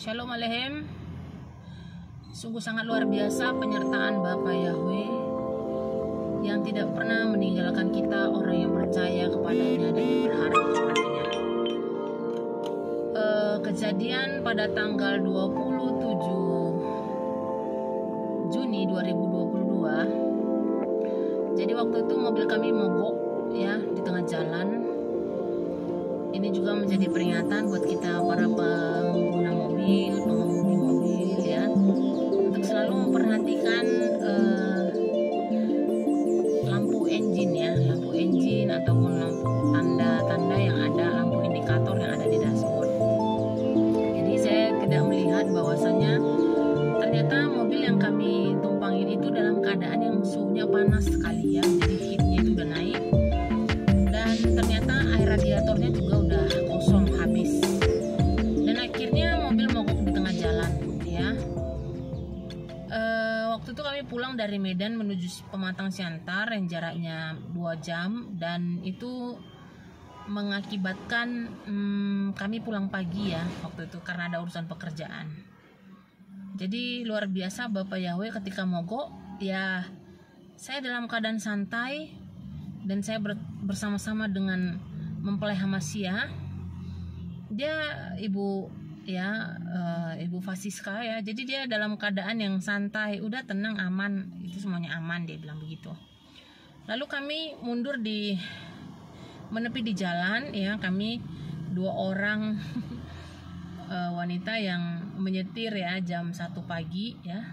Shalom Alehem. Sungguh sangat luar biasa penyertaan Bapa Yahweh yang tidak pernah meninggalkan kita, orang yang percaya kepadanya dan yang berharap kepadanya. Kejadian pada tanggal 27 Juni 2022. Jadi waktu itu mobil kami mogok ya di tengah jalan. Ini juga menjadi peringatan buat kita para pengguna mobil, pengemudi mobil ya, untuk selalu memperhatikan lampu engine ya, lampu engine ataupun lampu tanda-tanda yang ada, lampu indikator yang ada di dashboard. Jadi saya tidak melihat bahwasannya ternyata mobil yang kami tumpangin itu dalam keadaan yang suhunya panas sekali ya, jadi heatnya itu udah naik. Dan ternyata air radiatornya juga udah kosong, habis. Dan akhirnya mobil mogok di tengah jalan ya. Waktu itu kami pulang dari Medan menuju Pematang Siantar yang jaraknya 2 jam. Dan itu mengakibatkan kami pulang pagi ya waktu itu karena ada urusan pekerjaan. Jadi luar biasa Bapak Yahweh ketika mogok ya, saya dalam keadaan santai. Dan saya bersama-sama dengan mempelai Hamasya, dia ibu ya, ibu Fasiska ya. Jadi dia dalam keadaan yang santai, udah tenang, aman, itu semuanya aman, dia bilang begitu. Lalu kami mundur menepi di jalan ya, kami 2 orang wanita yang menyetir ya jam 1 pagi ya.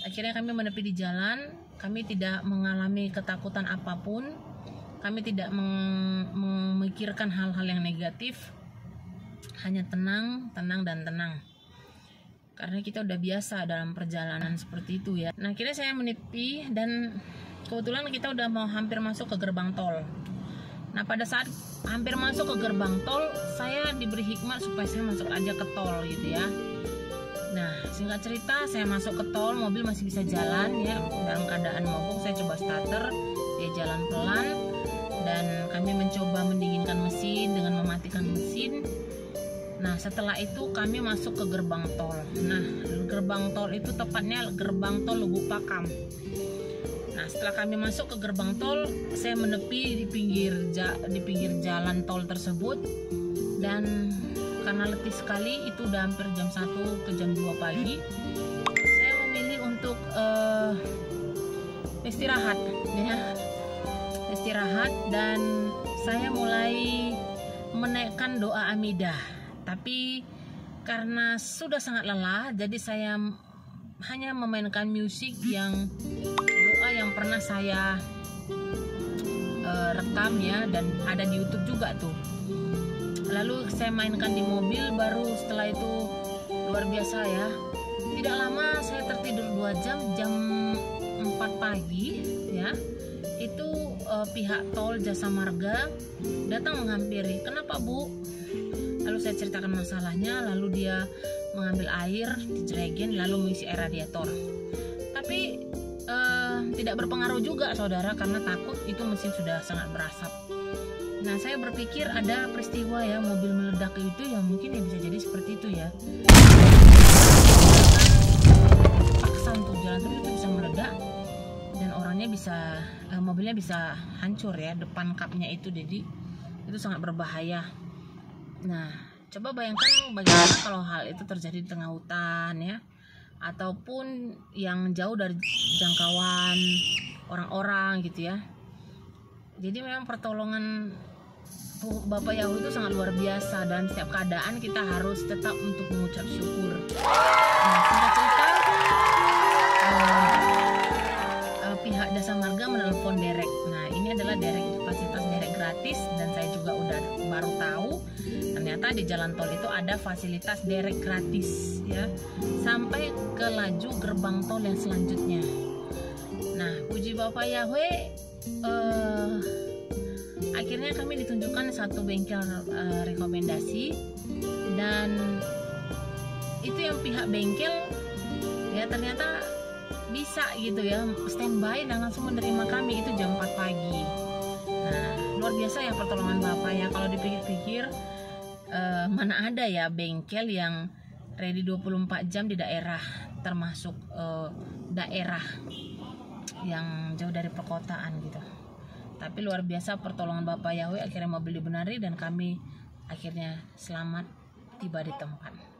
Akhirnya kami menepi di jalan, kami tidak mengalami ketakutan apapun, kami tidak memikirkan hal-hal yang negatif, hanya tenang dan tenang. Karena kita udah biasa dalam perjalanan seperti itu ya. Nah akhirnya saya menepi dan kebetulan kita udah mau hampir masuk ke gerbang tol. Nah pada saat hampir masuk ke gerbang tol, saya diberi hikmat supaya saya masuk aja ke tol gitu ya. Nah singkat cerita saya masuk ke tol, mobil masih bisa jalan ya, dalam keadaan mogok. Saya coba starter, dia jalan pelan, dan kami mencoba mendinginkan mesin dengan mematikan mesin. Nah setelah itu kami masuk ke gerbang tol. Nah gerbang tol itu tepatnya gerbang tol Lubuk Pakam. Nah setelah kami masuk ke gerbang tol, saya menepi di pinggir jalan tol tersebut. Dan karena letih sekali, itu udah hampir jam 1 ke jam 2 pagi, saya memilih untuk istirahat ya. Istirahat, dan saya mulai menaikkan doa Amidah. Tapi karena sudah sangat lelah, jadi saya hanya memainkan musik yang doa yang pernah saya rekam ya, dan ada di YouTube juga tuh. Lalu saya mainkan di mobil, baru setelah itu luar biasa ya. Tidak lama saya tertidur 2 jam, jam 4 pagi ya. Itu pihak tol Jasa Marga datang menghampiri. Kenapa Bu? Lalu saya ceritakan masalahnya, lalu dia mengambil air di jerigen lalu mengisi air radiator. Tapi tidak berpengaruh juga saudara, karena takut itu mesin sudah sangat berasap. Nah saya berpikir ada peristiwa ya, mobil meledak itu ya, mungkin ya bisa jadi seperti itu ya. Paksa untuk jalan terus itu bisa meledak dan orangnya bisa, mobilnya bisa hancur ya, depan kapnya itu, jadi itu sangat berbahaya. Nah coba bayangkan bagaimana kalau hal itu terjadi di tengah hutan ya, ataupun yang jauh dari jangkauan orang-orang gitu ya. Jadi memang pertolongan Bapak Yahweh itu sangat luar biasa, dan setiap keadaan kita harus tetap untuk mengucap syukur. Nah singkat cerita, pihak Jasa Marga menelpon derek. Nah ini adalah derek, fasilitas derek gratis, dan saya juga udah baru tahu ternyata di jalan tol itu ada fasilitas derek gratis ya, sampai ke laju gerbang tol yang selanjutnya. Nah puji Bapak Yahweh, akhirnya kami ditunjukkan satu bengkel rekomendasi, dan itu yang pihak bengkel ya ternyata bisa gitu ya standby dan langsung menerima kami itu jam 4 pagi. Nah luar biasa ya pertolongan Bapak ya. Kalau dipikir-pikir mana ada ya bengkel yang ready 24 jam di daerah, termasuk daerah yang jauh dari perkotaan gitu. Tapi luar biasa pertolongan Bapak Yahweh, akhirnya mobil dibenari dan kami akhirnya selamat tiba di tempat.